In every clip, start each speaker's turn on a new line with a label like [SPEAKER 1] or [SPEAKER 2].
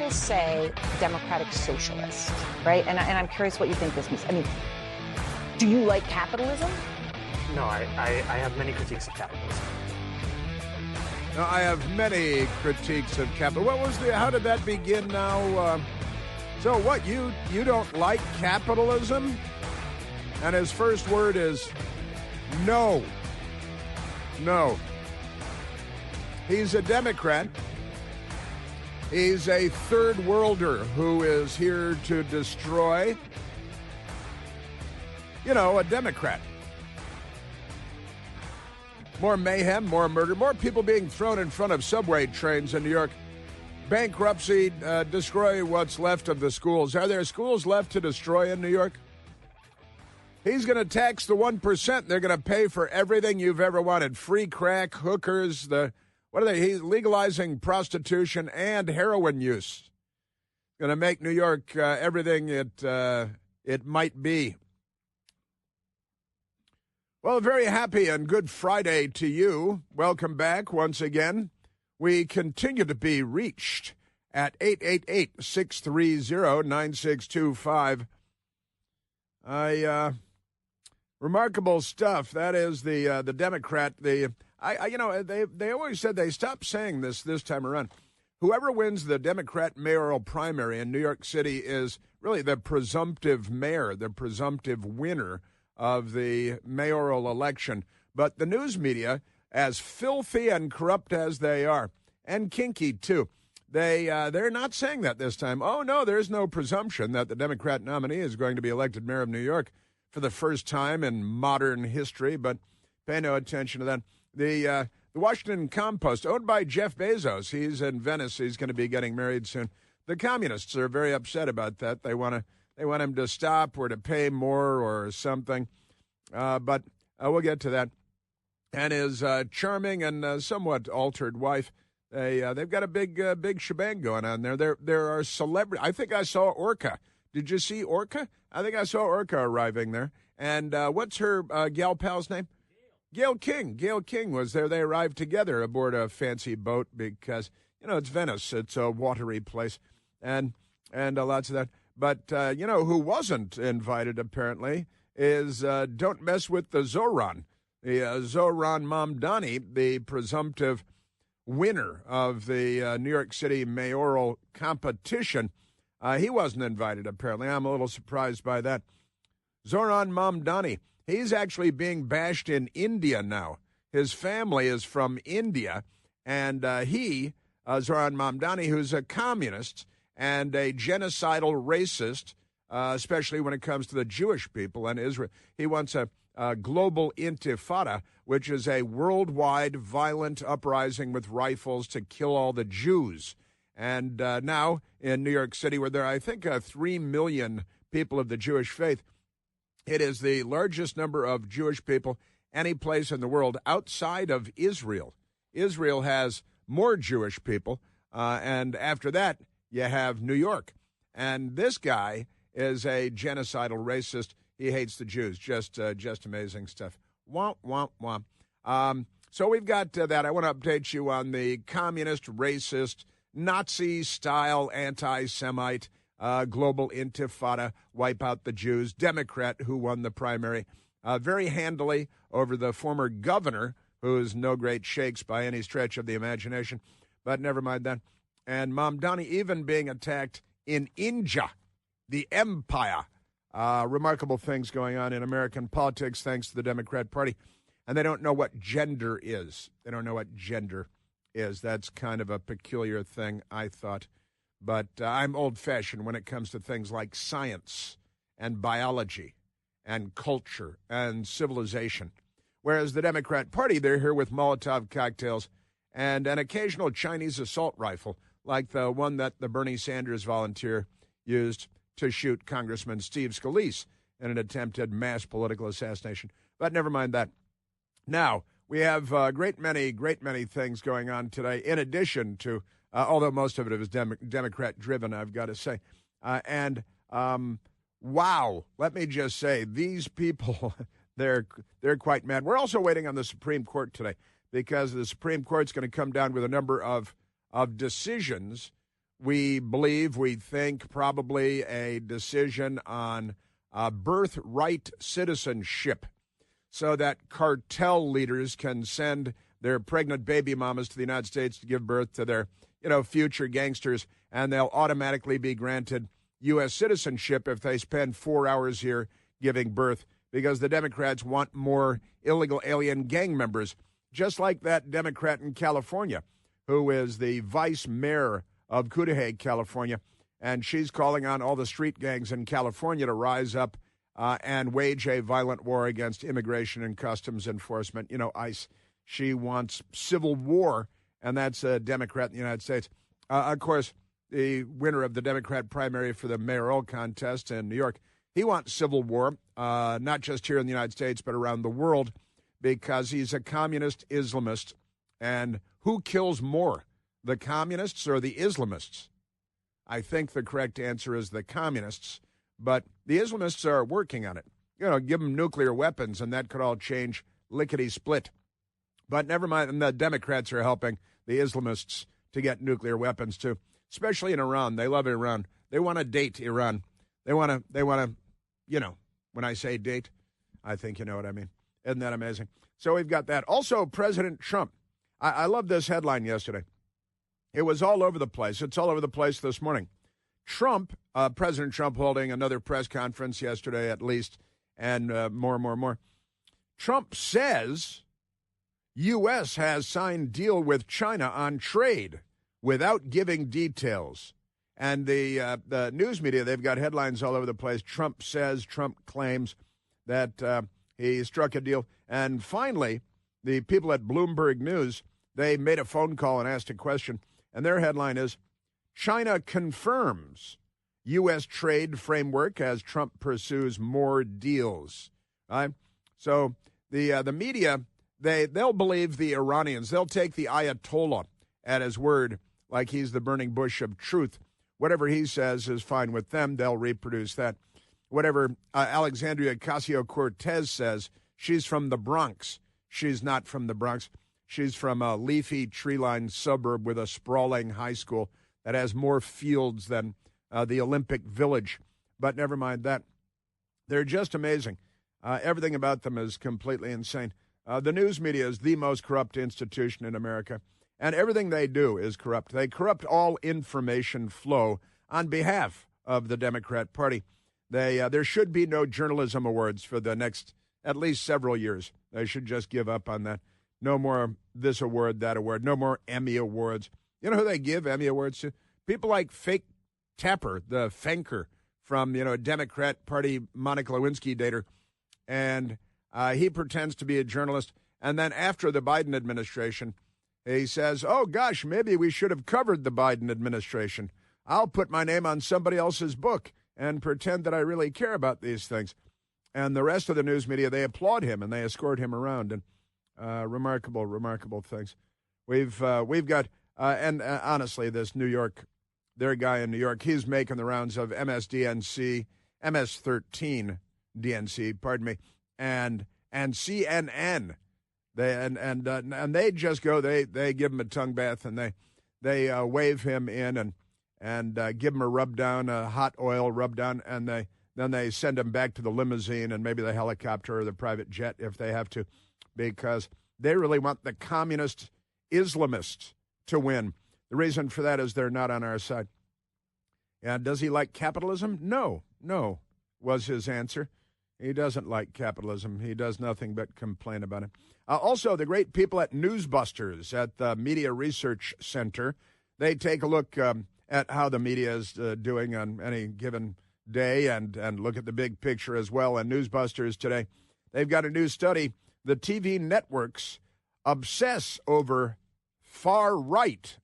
[SPEAKER 1] people say democratic socialist, right? And I'm curious what you think this means. I mean, do you like capitalism?
[SPEAKER 2] No, I have many critiques of capitalism.
[SPEAKER 3] No, I have many critiques of capitalism. How did that begin now? So what, you don't like capitalism? And his first word is no. No. He's a Democrat. He's a third worlder who is here to destroy, a Democrat. More mayhem, more murder, more people being thrown in front of subway trains in New York. Bankruptcy, destroy what's left of the schools. Are there schools left to destroy in New York? He's going to tax the 1%. They're going to pay for everything you've ever wanted. Free crack, hookers, he's legalizing prostitution and heroin use. Going to make New York everything it might be. Well, very happy and good Friday to you. Welcome back once again. We continue to be reached at 888-630-9625. Remarkable stuff. That is the Democrat. They always said they stopped saying this time around. Whoever wins the Democrat mayoral primary in New York City is really the presumptive mayor, the presumptive winner of the mayoral election. But the news media, as filthy and corrupt as they are, and kinky too, they're not saying that this time. Oh, no, there's no presumption that the Democrat nominee is going to be elected mayor of New York for the first time in modern history, but pay no attention to that. The Washington Compost, owned by Jeff Bezos, he's in Venice. He's going to be getting married soon. The communists are very upset about that. They want him to stop or to pay more or something. But we'll get to that. And his charming and somewhat altered wife, they've got a big shebang going on there. There are celebrities. I think I saw Orca. Did you see Orca? I think I saw Orca arriving there. And what's her gal pal's name? Gail King. Gail King was there. They arrived together aboard a fancy boat because, it's Venice. It's a watery place. And lots of that. But, who wasn't invited, apparently, is don't mess with the Zoran. The Zoran Mamdani, the presumptive winner of the New York City mayoral competition. He wasn't invited, apparently. I'm a little surprised by that. Zoran Mamdani, he's actually being bashed in India now. His family is from India, and Zoran Mamdani, who's a communist and a genocidal racist, especially when it comes to the Jewish people and Israel. He wants a global intifada, which is a worldwide violent uprising with rifles to kill all the Jews. And now in New York City, where there are, I think, 3 million people of the Jewish faith, it is the largest number of Jewish people any place in the world outside of Israel. Israel has more Jewish people, and after that, you have New York. And this guy is a genocidal racist. He hates the Jews. Just amazing stuff. Womp, womp, womp. So we've got that. I want to update you on the communist, racist, Nazi-style, anti-Semite, global intifada, wipe out the Jews, Democrat who won the primary very handily over the former governor, who's no great shakes by any stretch of the imagination. But never mind that. And Mamdani even being attacked in India, the empire. Remarkable things going on in American politics thanks to the Democrat Party. And they don't know what gender is. They don't know what gender is. That's kind of a peculiar thing, I thought. But I'm old-fashioned when it comes to things like science and biology and culture and civilization. Whereas the Democrat Party, they're here with Molotov cocktails and an occasional Chinese assault rifle, like the one that the Bernie Sanders volunteer used to shoot Congressman Steve Scalise in an attempted mass political assassination. But never mind that. Now, we have a great many things going on today, in addition to, although most of it is Democrat-driven, I've got to say. Wow, let me just say, these people, they're quite mad. We're also waiting on the Supreme Court today, because the Supreme Court's going to come down with a number of decisions we think probably a decision on birthright citizenship so that cartel leaders can send their pregnant baby mamas to the United States to give birth to their, future gangsters, and they'll automatically be granted U.S. citizenship if they spend 4 hours here giving birth, because the Democrats want more illegal alien gang members, just like that Democrat in California, who is the vice mayor of Cudahy, California, and she's calling on all the street gangs in California to rise up and wage a violent war against immigration and customs enforcement, ICE. She wants civil war, and that's a Democrat in the United States. Of course, the winner of the Democrat primary for the mayoral contest in New York, he wants civil war, not just here in the United States, but around the world, because he's a communist Islamist. And who kills more, the communists or the Islamists? I think the correct answer is the communists, but the Islamists are working on it. Give them nuclear weapons, and that could all change lickety-split. But never mind, and the Democrats are helping the Islamists to get nuclear weapons, too, especially in Iran. They love Iran. They want to date Iran. They want to, when I say date, I think you know what I mean. Isn't that amazing? So we've got that. Also, President Trump. I love this headline yesterday. It was all over the place. It's all over the place this morning. President Trump holding another press conference yesterday at least, and more. Trump says U.S. has signed deal with China on trade without giving details. And the news media, they've got headlines all over the place. Trump says, Trump claims that he struck a deal. And finally, the people at Bloomberg News, they made a phone call and asked a question. And their headline is, China confirms U.S. trade framework as Trump pursues more deals. Right? So the media, they'll believe the Iranians. They'll take the Ayatollah at his word, like he's the burning bush of truth. Whatever he says is fine with them. They'll reproduce that. Whatever Alexandria Ocasio-Cortez says, she's from the Bronx. She's not from the Bronx. She's from a leafy, tree-lined suburb with a sprawling high school that has more fields than the Olympic Village. But never mind that. They're just amazing. Everything about them is completely insane. The news media is the most corrupt institution in America, and everything they do is corrupt. They corrupt all information flow on behalf of the Democrat Party. There should be no journalism awards for the next at least several years. They should just give up on that. No more this award, that award. No more Emmy awards. You know who they give Emmy awards to? People like Fake Tapper, the Fenker from, Democrat Party Monica Lewinsky dater. And he pretends to be a journalist. And then after the Biden administration, he says, oh, gosh, maybe we should have covered the Biden administration. I'll put my name on somebody else's book and pretend that I really care about these things. And the rest of the news media, they applaud him and they escort him around. And remarkable things. We've got, and honestly, this New York, their guy in New York, he's making the rounds of MS-13 DNC, pardon me, and CNN. They just go, they give him a tongue bath and they wave him in and give him a rub down, a hot oil rub down, and then they send him back to the limousine and maybe the helicopter or the private jet if they have to, because they really want the communist Islamists to win. The reason for that is they're not on our side. And does he like capitalism? No, was his answer. He doesn't like capitalism. He does nothing but complain about it. Also, the great people at Newsbusters at the Media Research Center, they take a look at how the media is doing on any given day and look at the big picture as well. And Newsbusters today, they've got a new study. The TV networks obsess over far right,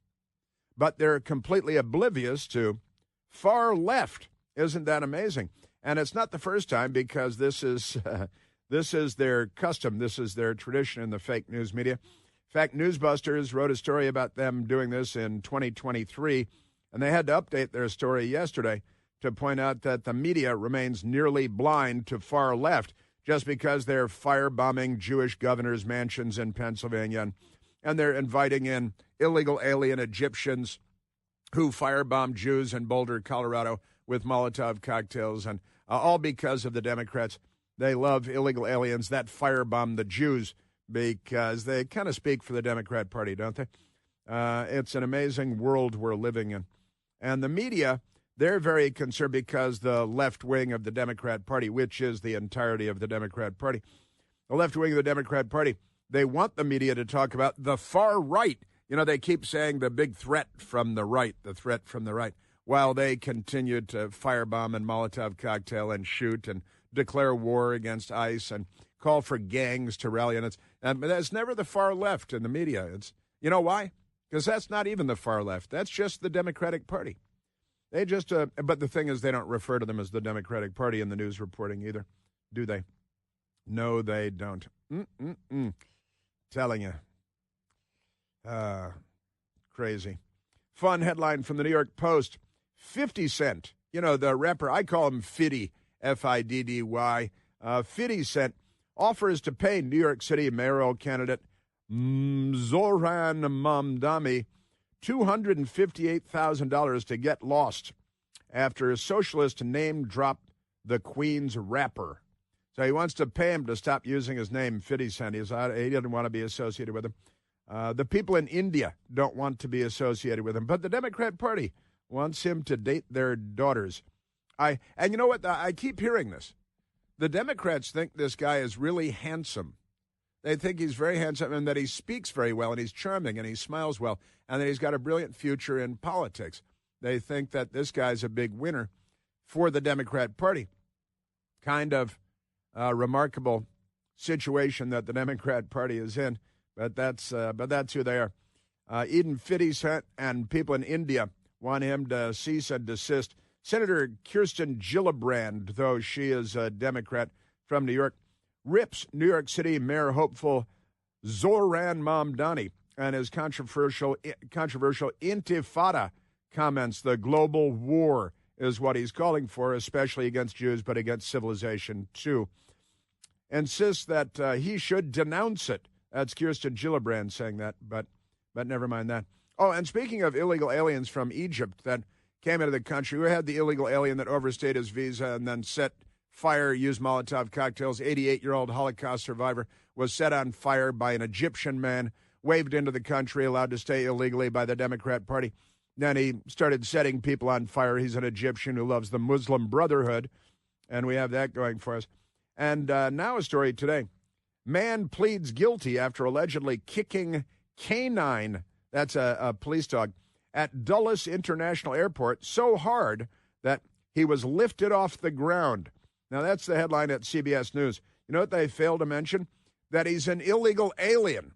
[SPEAKER 3] but they're completely oblivious to far left. Isn't that amazing? And it's not the first time, because this is their custom. This is their tradition in the fake news media. In fact, Newsbusters wrote a story about them doing this in 2023, and they had to update their story yesterday to point out that the media remains nearly blind to far left just because they're firebombing Jewish governors' mansions in Pennsylvania, and they're inviting in illegal alien Egyptians who firebombed Jews in Boulder, Colorado with Molotov cocktails, and all because of the Democrats. They love illegal aliens that firebombed the Jews because they kind of speak for the Democrat Party, don't they? It's an amazing world we're living in. And the media, they're very concerned because the left wing of the Democrat Party, which is the entirety of the Democrat Party, the left wing of the Democrat Party, they want the media to talk about the far right. You know, they keep saying the big threat from the right, while they continue to firebomb and Molotov cocktail and shoot and declare war against ICE and call for gangs to rally. And that's never the far left in the media. It's, you know why? Because that's not even the far left. That's just the Democratic Party. They just, but the thing is, they don't refer to them as the Democratic Party in the news reporting either, do they? No, they don't. Telling you. Crazy. Fun headline from the New York Post. 50 Cent, you know, the rapper, I call him Fiddy, F-I-D-D-Y. 50 Cent offers to pay New York City mayoral candidate Zoran Mamdani $258,000 to get lost after a socialist name dropped the Queen's rapper. So he wants to pay him to stop using his name, 50 Cent. He doesn't want to be associated with him. The people in India don't want to be associated with him, but the Democrat Party wants him to date their daughters. And you know what? I keep hearing this. The Democrats think this guy is really handsome. They think he's very handsome and that he speaks very well and he's charming and he smiles well and that he's got a brilliant future in politics. They think that this guy's a big winner for the Democrat Party. Kind of remarkable situation that the Democrat Party is in, but that's who they are. Even 50 Cent and people in India want him to cease and desist. Senator Kirsten Gillibrand, though she is a Democrat from New York, rips New York City Mayor hopeful Zoran Mamdani and his controversial intifada comments. The global war is what he's calling for, especially against Jews, but against civilization too. Insists that he should denounce it. That's Kirsten Gillibrand saying that, but never mind that. Oh, and speaking of illegal aliens from Egypt that came into the country, we had the illegal alien that overstayed his visa and then set fire, used Molotov cocktails. 88-year-old Holocaust survivor was set on fire by an Egyptian man, waved into the country, allowed to stay illegally by the Democrat Party. Then he started setting people on fire. He's an Egyptian who loves the Muslim Brotherhood, and we have that going for us. And now a story today. Man pleads guilty after allegedly kicking canine, that's a police dog, at Dulles International Airport so hard that he was lifted off the ground. Now, that's the headline at CBS News. You know what they failed to mention? That he's an illegal alien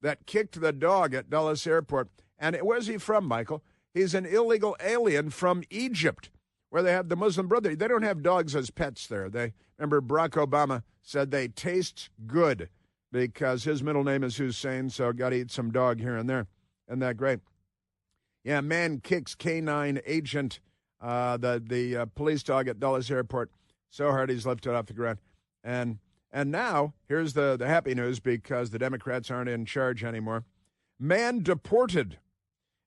[SPEAKER 3] that kicked the dog at Dulles Airport. And where's he from, Michael? He's an illegal alien from Egypt, where they have the Muslim Brotherhood. They don't have dogs as pets there. Remember, Barack Obama said they taste good because his middle name is Hussein, so got to eat some dog here and there. Isn't that great? Yeah, man kicks canine agent, the police dog at Dulles Airport, so hard he's lifted off the ground. And now, here's the happy news because the Democrats aren't in charge anymore. Man deported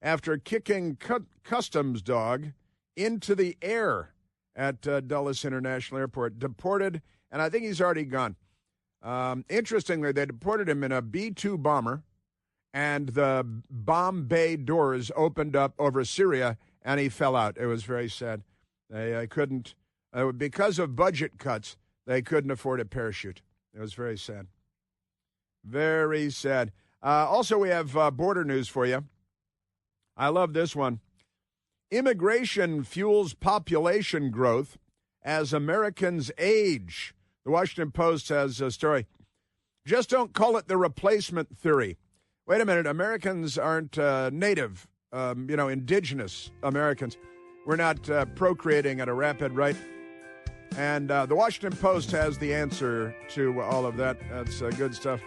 [SPEAKER 3] after kicking customs dog into the air at Dulles International Airport. Deported, and I think he's already gone. Interestingly, they deported him in a B-2 bomber, and the bomb bay doors opened up over Syria, and he fell out. It was very sad. They couldn't, because of budget cuts, they couldn't afford a parachute. It was very sad. Very sad. Also, we have border news for you. I love this one. Immigration fuels population growth as Americans age. The Washington Post has a story. Just don't call it the replacement theory. Wait a minute, Americans aren't native, indigenous Americans. We're not procreating at a rapid rate. And the Washington Post has the answer to all of that. That's good stuff.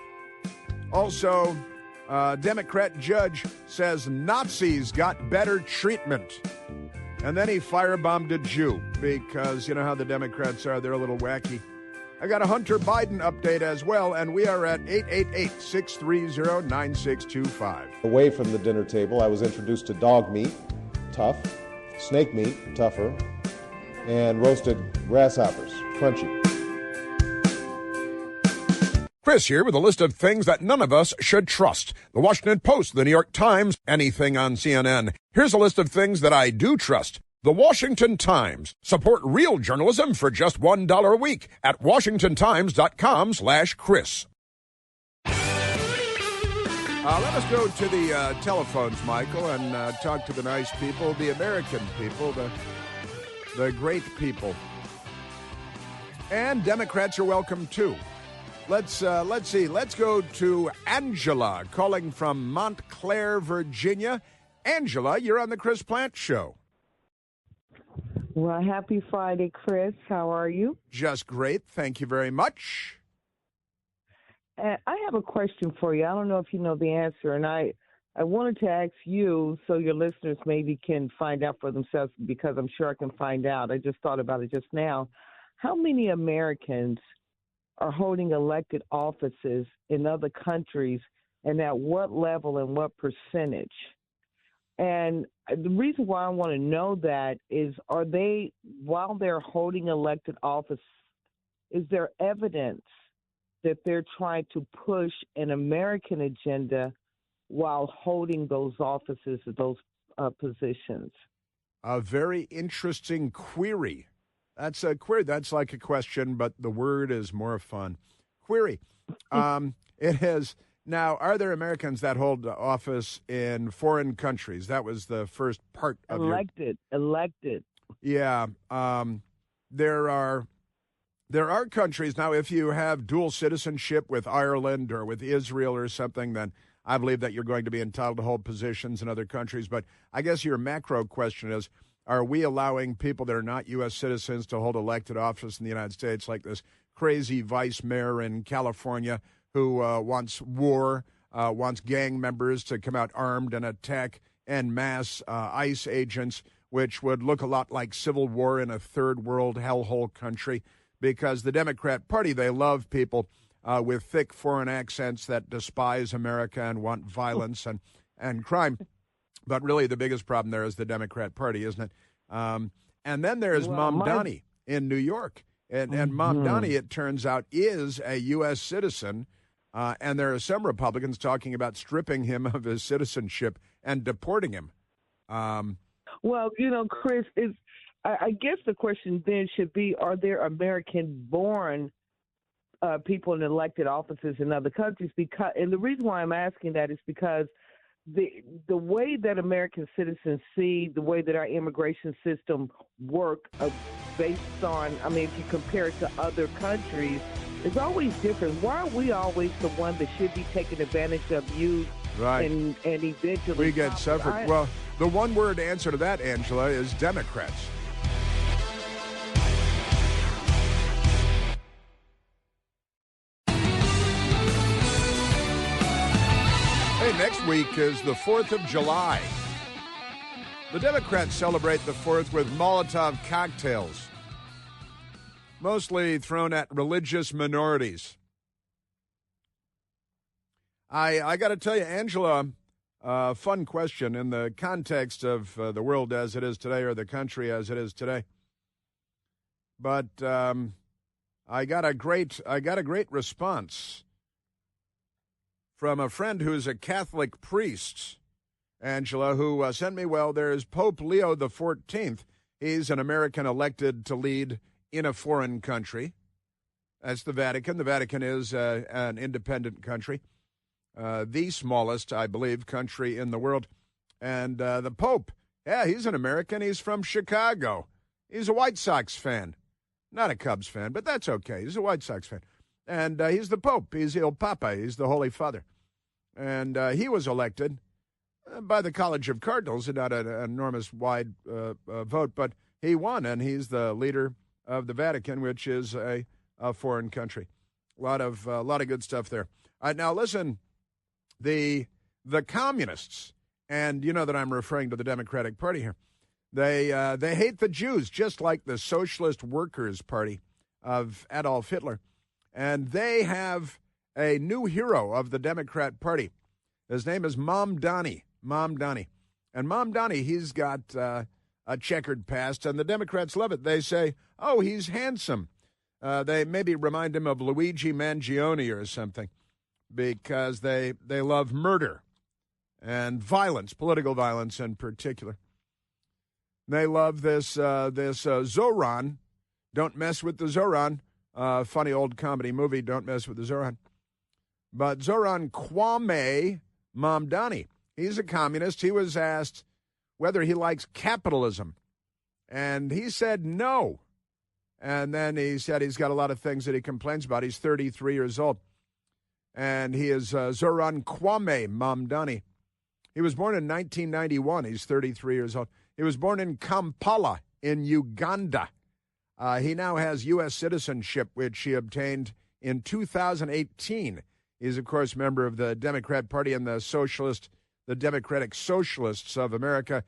[SPEAKER 3] Also, Democrat judge says Nazis got better treatment. And then he firebombed a Jew because you know how the Democrats are. They're a little wacky. I got a Hunter Biden update as well, and we are at 888-630-9625.
[SPEAKER 4] Away from the dinner table, I was introduced to dog meat. tough, snake meat, tougher, and roasted grasshoppers, crunchy.
[SPEAKER 3] Chris here with a list of things that none of us should trust. The Washington Post, the New York Times, anything on CNN. Here's a list of things that I do trust. The Washington Times. Support real journalism for just $1 a week at washingtontimes.com/Chris. Let us go to the telephones, Michael, and talk to the nice people, the American people, the great people. And Democrats are welcome, too. Let's see. Let's go to Angela, calling from Montclair, Virginia. Angela, you're on the Chris Plante Show.
[SPEAKER 5] Well, happy Friday, Chris. How are you?
[SPEAKER 3] Just great. Thank you very much.
[SPEAKER 5] I have a question for you. I don't know if you know the answer, and I wanted to ask you so your listeners maybe can find out for themselves, because I'm sure I can find out. I just thought about it just now. How many Americans are holding elected offices in other countries, and at what level and what percentage? And the reason why I want to know that is, are they, while they're holding elected office, is there evidence that they're trying to push an American agenda while holding those offices, those positions?
[SPEAKER 3] A very interesting query. That's a query. That's like a question, but the word is more fun. Query. It is. Now, are there Americans that hold office in foreign countries? That was the first part of
[SPEAKER 5] elected.
[SPEAKER 3] Yeah. There are countries. Now, if you have dual citizenship with Ireland or with Israel or something, then I believe that you're going to be entitled to hold positions in other countries. But I guess your macro question is, are we allowing people that are not U.S. citizens to hold elected office in the United States, like this crazy vice mayor in California who wants war, wants gang members to come out armed and attack en masse ICE agents, which would look a lot like civil war in a third world hellhole country, because the Democrat Party, they love people with thick foreign accents that despise America and want violence and crime. But really, the biggest problem there is the Democrat Party, isn't it? And then there's Mamdani in New York. And Mamdani, it turns out, is a U.S. citizen. And there are some Republicans talking about stripping him of his citizenship and deporting him.
[SPEAKER 5] Well, Chris, I guess the question then should be, are there American-born people in elected offices in other countries? And the reason why I'm asking that is because the way that American citizens see the way that our immigration system work based on, if you compare it to other countries, is always different. Why are we always the one that should be taking advantage of you?
[SPEAKER 3] Right.
[SPEAKER 5] And eventually
[SPEAKER 3] we get suffered. Well, the one-word answer to that, Angela, is Democrats. Hey, next week is the 4th of July. The Democrats celebrate the 4th with Molotov cocktails, mostly thrown at religious minorities. I got to tell you, Angela, fun question in the context of the world as it is today, or the country as it is today. But I got a great response from a friend who's a Catholic priest, Angela, who sent me, there's Pope Leo XIV. He's an American elected to lead in a foreign country. That's the Vatican. The Vatican is an independent country, the smallest, I believe, country in the world. And the Pope, he's an American. He's from Chicago. He's a White Sox fan. Not a Cubs fan, but that's okay. He's a White Sox fan. And he's the Pope. He's Il Papa. He's the Holy Father. And he was elected by the College of Cardinals, not an enormous wide vote, but he won, and he's the leader of the Vatican, which is a foreign country. A lot of good stuff there. All right, now listen, the communists, and you know that I'm referring to the Democratic Party here. They hate the Jews, just like the Socialist Workers' Party of Adolf Hitler, and they have a new hero of the Democrat Party. His name is Mamdani. And Mamdani, he's got a checkered past, and the Democrats love it. They say, oh, he's handsome. They maybe remind him of Luigi Mangione or something because they love murder and violence, political violence in particular. They love this Zoran. Don't mess with the Zoran. Funny old comedy movie, Don't Mess with the Zoran. But Zoran Kwame Mamdani, he's a communist. He was asked whether he likes capitalism, and he said no. And then he said he's got a lot of things that he complains about. He's 33 years old, and he is Zoran Kwame Mamdani. He was born in 1991. He's 33 years old. He was born in Kampala in Uganda. He now has U.S. citizenship, which he obtained in 2018. He's, of course, a member of the Democrat Party and the Democratic Socialists of America,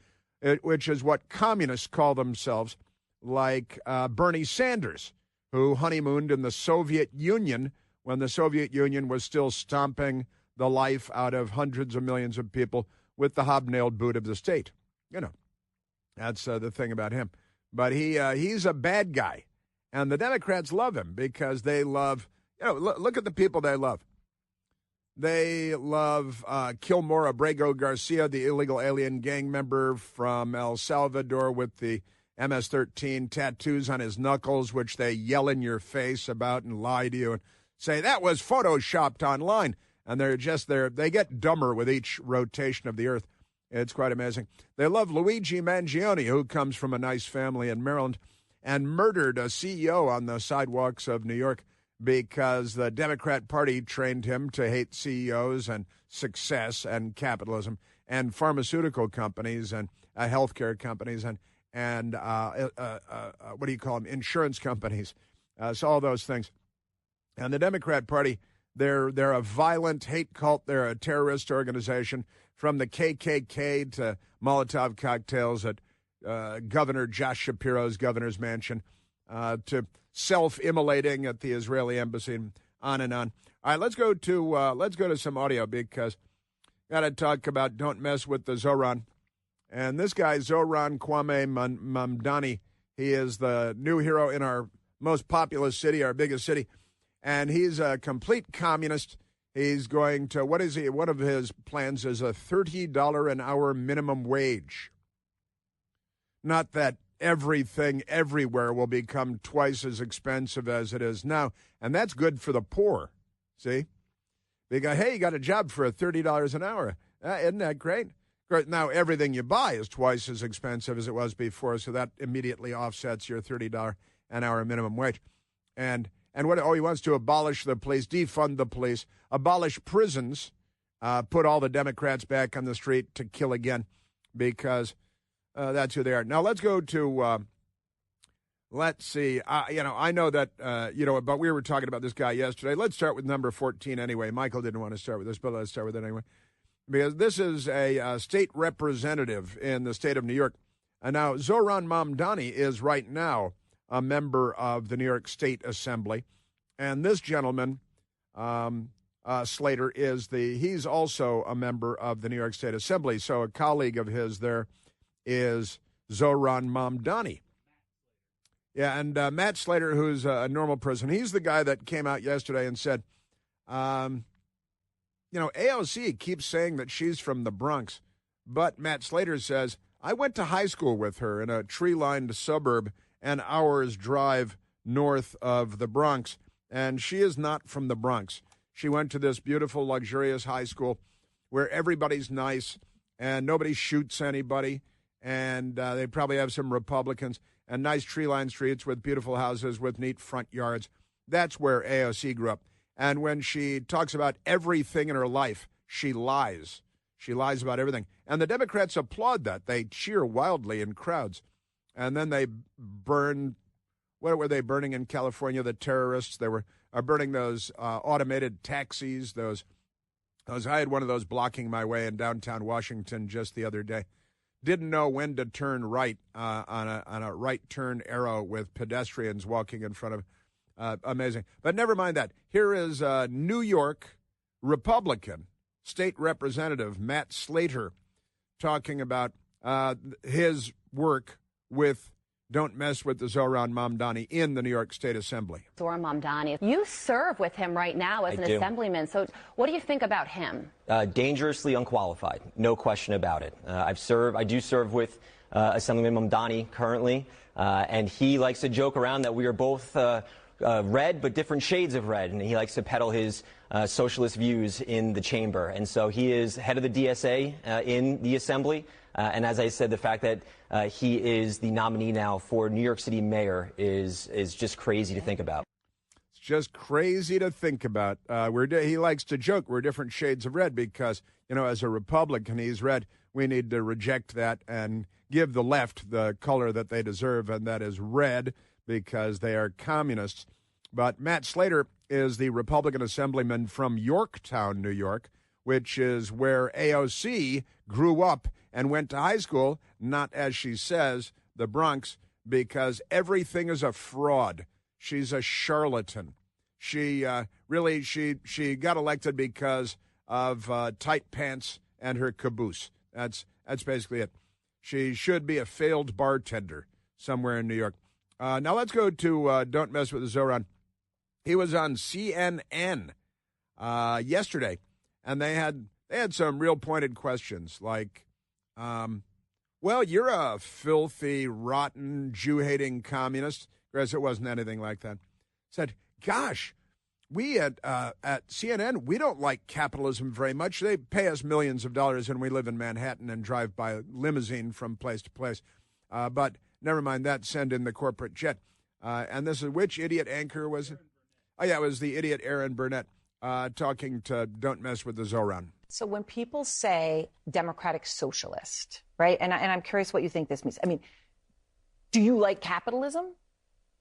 [SPEAKER 3] which is what communists call themselves, like Bernie Sanders, who honeymooned in the Soviet Union when the Soviet Union was still stomping the life out of hundreds of millions of people with the hobnailed boot of the state. You know, that's the thing about him. But he's a bad guy, and the Democrats love him because they love, look at the people they love. They love Kilmore Abrego Garcia, the illegal alien gang member from El Salvador with the MS-13 tattoos on his knuckles, which they yell in your face about and lie to you and say, that was photoshopped online. And they get dumber with each rotation of the earth. It's quite amazing. They love Luigi Mangione, who comes from a nice family in Maryland and murdered a CEO on the sidewalks of New York because the Democrat Party trained him to hate CEOs and success and capitalism and pharmaceutical companies and healthcare companies and what do you call them, insurance companies. So all those things. And the Democrat Party, they're a violent hate cult. They're a terrorist organization, from the KKK to Molotov cocktails at Governor Josh Shapiro's governor's mansion to self-immolating at the Israeli embassy, on and on. All right, let's go to some audio because got to talk about Don't Mess with the Zoran. And this guy, Zoran Kwame Mamdani, he is the new hero in our most populous city, our biggest city. And he's a complete communist. He's going to, what is he? One of his plans is a $30 an hour minimum wage. Not that everything everywhere will become twice as expensive as it is now. And that's good for the poor, see? They go, hey, you got a job for $30 an hour. Isn't that great? Now, everything you buy is twice as expensive as it was before, so that immediately offsets your $30 an hour minimum wage. And what he wants to abolish the police, defund the police, abolish prisons, put all the Democrats back on the street to kill again, because that's who they are. Now let's go to. Let's see. I know that but we were talking about this guy yesterday. Let's start with number 14 anyway. Michael didn't want to start with this, but let's start with it anyway, because this is a state representative in the state of New York. And now Zoran Mamdani is right now a member of the New York State Assembly. And this gentleman, Slater, he's also a member of the New York State Assembly. So a colleague of his there is Zoran Mamdani. Yeah, and Matt Slater, who's a normal person, he's the guy that came out yesterday and said, AOC keeps saying that she's from the Bronx. But Matt Slater says, I went to high school with her in a tree-lined suburb an hour's drive north of the Bronx, and she is not from the Bronx. She went to this beautiful, luxurious high school where everybody's nice and nobody shoots anybody, and they probably have some Republicans, and nice tree-lined streets with beautiful houses with neat front yards. That's where AOC grew up. And when she talks about everything in her life, she lies. She lies about everything. And the Democrats applaud that. They cheer wildly in crowds. And then they burn, what were they burning in California? The terrorists. They are burning those automated taxis. I had one of those blocking my way in downtown Washington just the other day. Didn't know when to turn right on a right turn arrow with pedestrians walking in front of. Amazing. But never mind that. Here is New York Republican State Representative Matt Slater talking about his work with Don't Mess with the Zohran Mamdani in the New York State Assembly.
[SPEAKER 6] Zohran Mamdani, you serve with him right now as an assemblyman. So what do you think about him?
[SPEAKER 7] Dangerously unqualified, no question about it. I do serve with Assemblyman Mamdani currently, and he likes to joke around that we are both red, but different shades of red, and he likes to peddle his socialist views in the chamber. And so he is head of the DSA in the Assembly. And as I said, the fact that he is the nominee now for New York City mayor is just crazy to think about.
[SPEAKER 3] It's just crazy to think about. He likes to joke we're different shades of red because, as a Republican, he's red. We need to reject that and give the left the color that they deserve, and that is red because they are communists. But Matt Slater is the Republican assemblyman from Yorktown, New York, which is where AOC grew up and went to high school, not, as she says, the Bronx, because everything is a fraud. She's a charlatan. She got elected because of tight pants and her caboose. That's basically it. She should be a failed bartender somewhere in New York. Now let's go to Don't Mess with the Zohran. He was on CNN yesterday, and they had some real pointed questions like, well, you're a filthy, rotten, Jew-hating communist. Whereas it wasn't anything like that. Said, gosh, we at CNN, we don't like capitalism very much. They pay us millions of dollars, and we live in Manhattan and drive by limousine from place to place. But never mind that, send in the corporate jet. And this is, which idiot anchor was it? Oh, yeah, it was the idiot Aaron Burnett talking to Don't Mess with the Zohran.
[SPEAKER 1] So when people say democratic socialist, right, and I'm curious what you think this means. I mean, do you like capitalism?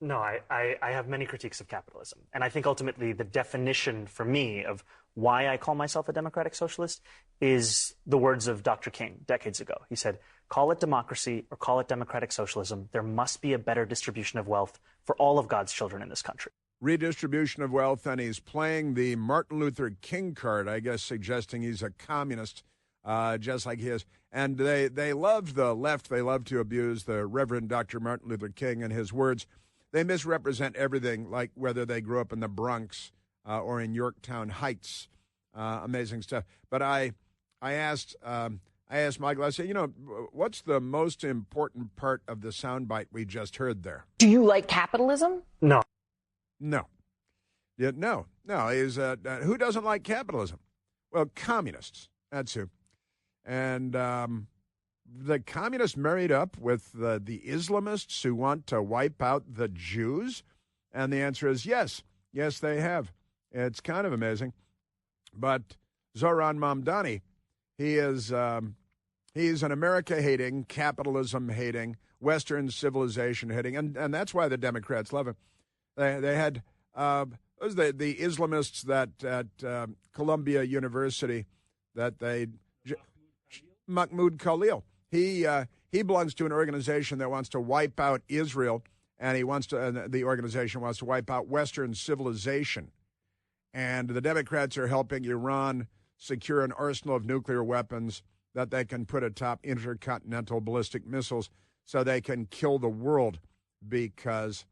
[SPEAKER 2] No, I have many critiques of capitalism. And I think ultimately the definition for me of why I call myself a democratic socialist is the words of Dr. King decades ago. He said, call it democracy or call it democratic socialism. There must be a better distribution of wealth for all of God's children in this country.
[SPEAKER 3] Redistribution of wealth, and he's playing the Martin Luther King card, I guess, suggesting he's a communist, just like he is. And they love the left. They love to abuse the Reverend Dr. Martin Luther King and his words. They misrepresent everything, like whether they grew up in the Bronx or in Yorktown Heights. Amazing stuff. But I asked Michael, I said, what's the most important part of the soundbite we just heard there?
[SPEAKER 1] Do you like capitalism?
[SPEAKER 2] No.
[SPEAKER 3] No. Yeah, no. He's who doesn't like capitalism? Well, communists. That's who. And the communists married up with the Islamists who want to wipe out the Jews? And the answer is yes. Yes, they have. It's kind of amazing. But Zohran Mamdani, he's an America-hating, capitalism-hating, Western civilization-hating, and that's why the Democrats love him. They had those the Islamists that at Columbia University that Mahmoud Khalil. He belongs to an organization that wants to wipe out Israel, and the organization wants to wipe out Western civilization. And the Democrats are helping Iran secure an arsenal of nuclear weapons that they can put atop intercontinental ballistic missiles so they can kill the world because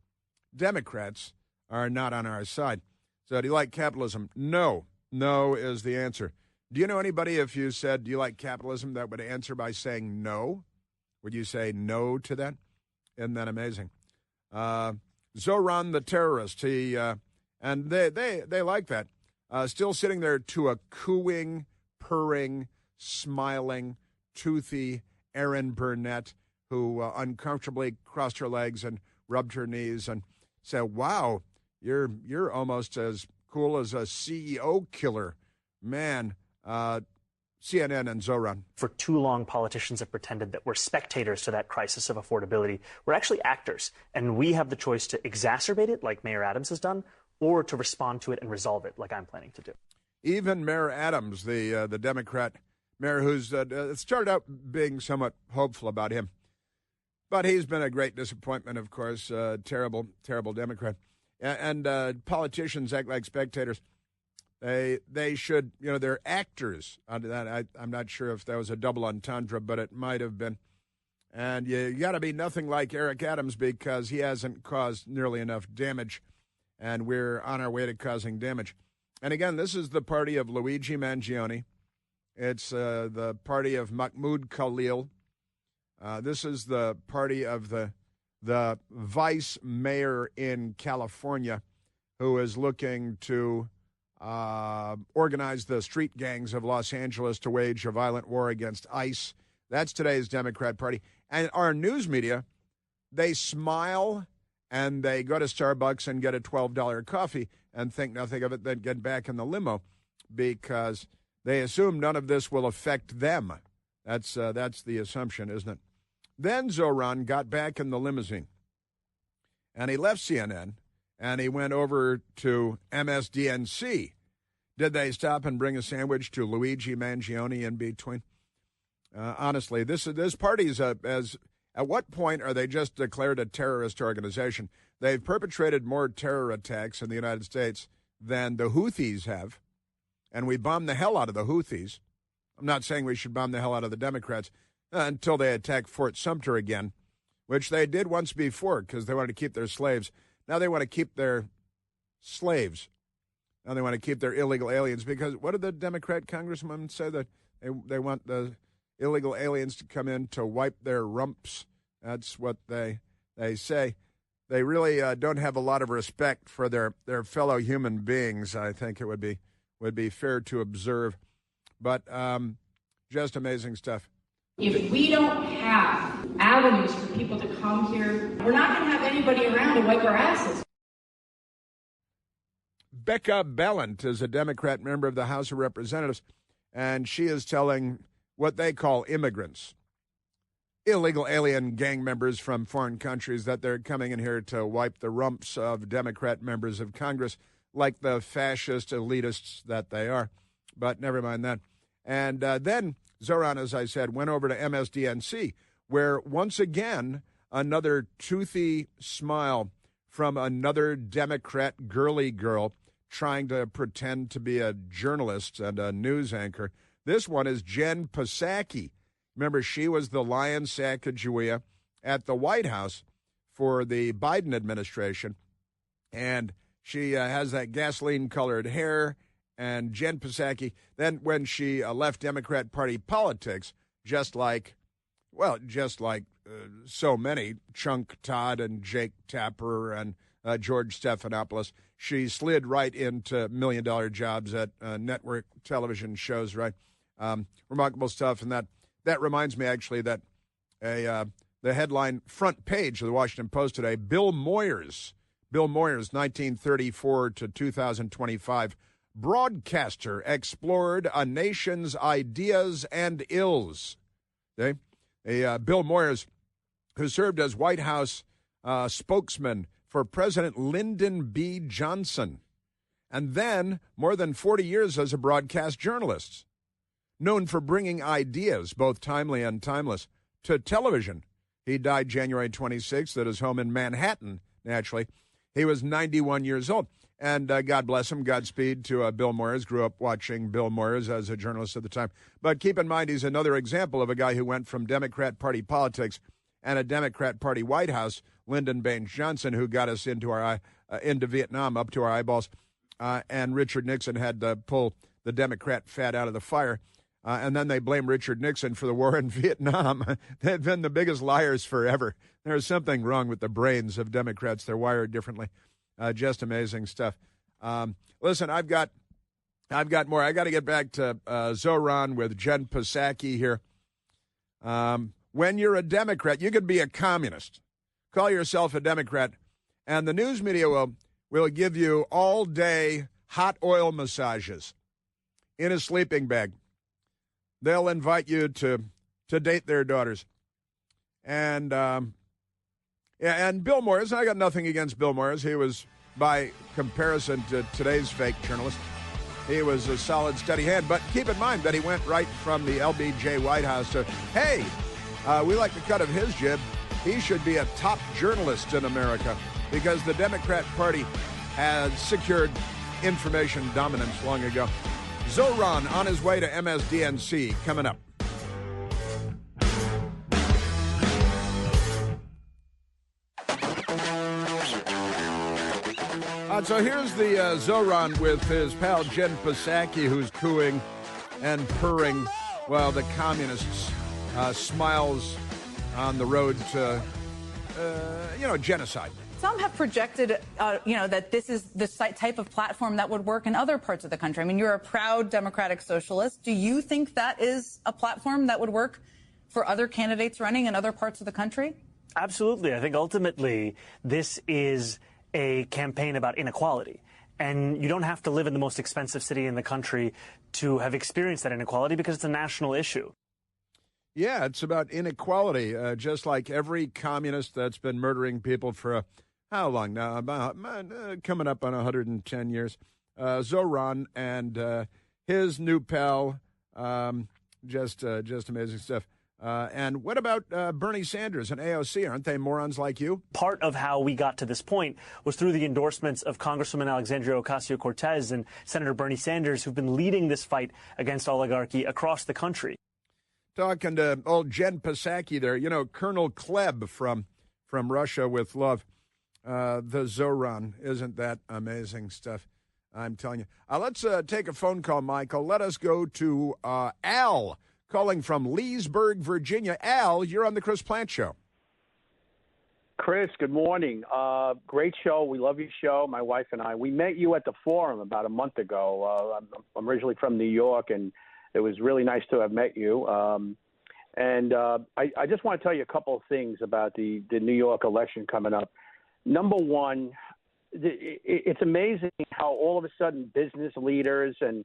[SPEAKER 3] Democrats are not on our side. So do you like capitalism? No. No is the answer. Do you know anybody, if you said, do you like capitalism, that would answer by saying no? Would you say no to that? Isn't that amazing? Zohran the terrorist, and they like that. Still sitting there to a cooing, purring, smiling, toothy Aaron Burnett, who uncomfortably crossed her legs and rubbed her knees and said, wow, you're almost as cool as a CEO killer. Man, CNN and Zohran.
[SPEAKER 2] For too long, politicians have pretended that we're spectators to that crisis of affordability. We're actually actors, and we have the choice to exacerbate it, like Mayor Adams has done, or to respond to it and resolve it, like I'm planning to do.
[SPEAKER 3] Even Mayor Adams, the Democrat mayor, who's started out being somewhat hopeful about him, but he's been a great disappointment, of course. Terrible, terrible Democrat. And politicians act like spectators. They should, they're actors. I'm not sure if that was a double entendre, but it might have been. And you got to be nothing like Eric Adams because he hasn't caused nearly enough damage, and we're on our way to causing damage. And again, this is the party of Luigi Mangione. It's the party of Mahmoud Khalil. This is the party of the vice mayor in California who is looking to organize the street gangs of Los Angeles to wage a violent war against ICE. That's today's Democrat Party. And our news media, they smile and they go to Starbucks and get a $12 coffee and think nothing of it, then get back in the limo because they assume none of this will affect them. That's the assumption, isn't it? Then Zoran got back in the limousine and he left CNN and he went over to MSDNC. Did they stop and bring a sandwich to Luigi Mangione in between? Honestly, this party is at what point are they just declared a terrorist organization? They've perpetrated more terror attacks in the United States than the Houthis have, and we bomb the hell out of the Houthis. I'm not saying we should bomb the hell out of the Democrats until they attack Fort Sumter again, which they did once before because they wanted to keep their slaves. Now they want to keep their slaves. Now they want to keep their illegal aliens because what did the Democrat congressman say? That they want the illegal aliens to come in to wipe their rumps. That's what they say. They really don't have a lot of respect for their fellow human beings, I think it would be fair to observe. But just amazing stuff.
[SPEAKER 8] If we don't have avenues for people to come here, we're not going to have anybody around to wipe our asses.
[SPEAKER 3] Becca Balint is a Democrat member of the House of Representatives, and she is telling what they call immigrants, illegal alien gang members from foreign countries, that they're coming in here to wipe the rumps of Democrat members of Congress like the fascist elitists that they are. But never mind that. And then Zoran, as I said, went over to MSDNC, where once again another toothy smile from another Democrat girly girl trying to pretend to be a journalist and a news anchor. This one is Jen Psaki. Remember, she was the lion Sacagawea at the White House for the Biden administration, and she has that gasoline-colored hair. And Jen Psaki, then when she left Democrat Party politics, just like so many, Chunk Todd and Jake Tapper and George Stephanopoulos, she slid right into million-dollar jobs at network television shows, right? Remarkable stuff. And that reminds me, actually, that the headline front page of the Washington Post today, Bill Moyers, 1934 to 2025, broadcaster explored a nation's ideas and ills. Okay? Bill Moyers, who served as White House spokesman for President Lyndon B. Johnson, and then more than 40 years as a broadcast journalist, known for bringing ideas, both timely and timeless, to television. He died January 26th at his home in Manhattan, naturally. He was 91 years old. And God bless him, Godspeed to Bill Moyers. Grew up watching Bill Moyers as a journalist at the time. But keep in mind, he's another example of a guy who went from Democrat Party politics and a Democrat Party White House, Lyndon Baines Johnson, who got us into Vietnam up to our eyeballs. And Richard Nixon had to pull the Democrat fat out of the fire. And then they blame Richard Nixon for the war in Vietnam. They've been the biggest liars forever. There's something wrong with the brains of Democrats. They're wired differently. Just amazing stuff. Listen, I've got more. I got to get back to Zoran with Jen Psaki here. When you're a Democrat, you could be a communist. Call yourself a Democrat, and the news media will give you all-day hot oil massages in a sleeping bag. They'll invite you to date their daughters. And and Bill Moyers, I got nothing against Bill Moyers. He was, by comparison to today's fake journalist, he was a solid, steady hand. But keep in mind that he went right from the LBJ White House to, hey, we like the cut of his jib. He should be a top journalist in America because the Democrat Party has secured information dominance long ago. Zoran on his way to MSDNC coming up. So here's the Zoran with his pal Jen Psaki, who's cooing and purring while the communists smiles on the road to, genocide.
[SPEAKER 9] Some have projected, that this is the type of platform that would work in other parts of the country. I mean, you're a proud democratic socialist. Do you think that is a platform that would work for other candidates running in other parts of the country?
[SPEAKER 2] Absolutely. I think ultimately this is a campaign about inequality. And you don't have to live in the most expensive city in the country to have experienced that inequality because it's a national issue.
[SPEAKER 3] Yeah, it's about inequality, just like every communist that's been murdering people for how long now? About coming up on 110 years. Zoran and his new pal, just amazing stuff. And what about Bernie Sanders and AOC? Aren't they morons like you?
[SPEAKER 2] Part of how we got to this point was through the endorsements of Congresswoman Alexandria Ocasio-Cortez and Senator Bernie Sanders, who've been leading this fight against oligarchy across the country.
[SPEAKER 3] Talking to old Jen Psaki there, Colonel Kleb from Russia with love. The Zoran, isn't that amazing stuff? I'm telling you. Let's take a phone call, Michael. Let us go to Al, calling from Leesburg, Virginia. Al, you're on the Chris Plant Show.
[SPEAKER 10] Chris, good morning. Great show. We love your show, my wife and I. We met you at the Forum about a month ago. I'm originally from New York, and it was really nice to have met you. I just want to tell you a couple of things about the New York election coming up. Number one, it's amazing how all of a sudden business leaders and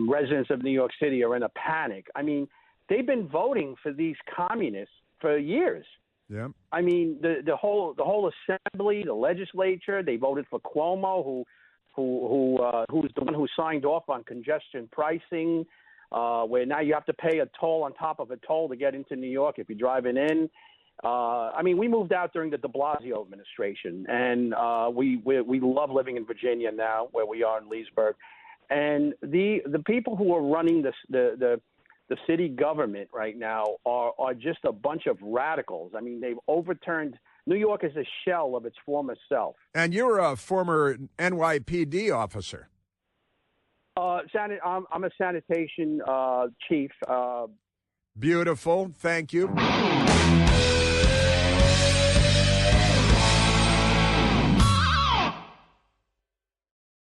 [SPEAKER 10] residents of New York City are in a panic. I mean, they've been voting for these communists for years.
[SPEAKER 3] Yeah.
[SPEAKER 10] I mean, the whole assembly, the legislature, they voted for Cuomo, who's the one who signed off on congestion pricing, where now you have to pay a toll on top of a toll to get into New York if you're driving in. I mean, we moved out during the de Blasio administration, and we love living in Virginia now, where we are in Leesburg. And the people who are running the city government right now are just a bunch of radicals. I mean, they've overturned New York as a shell of its former self.
[SPEAKER 3] And you're a former NYPD officer.
[SPEAKER 10] I'm a sanitation chief.
[SPEAKER 3] Beautiful. Thank you.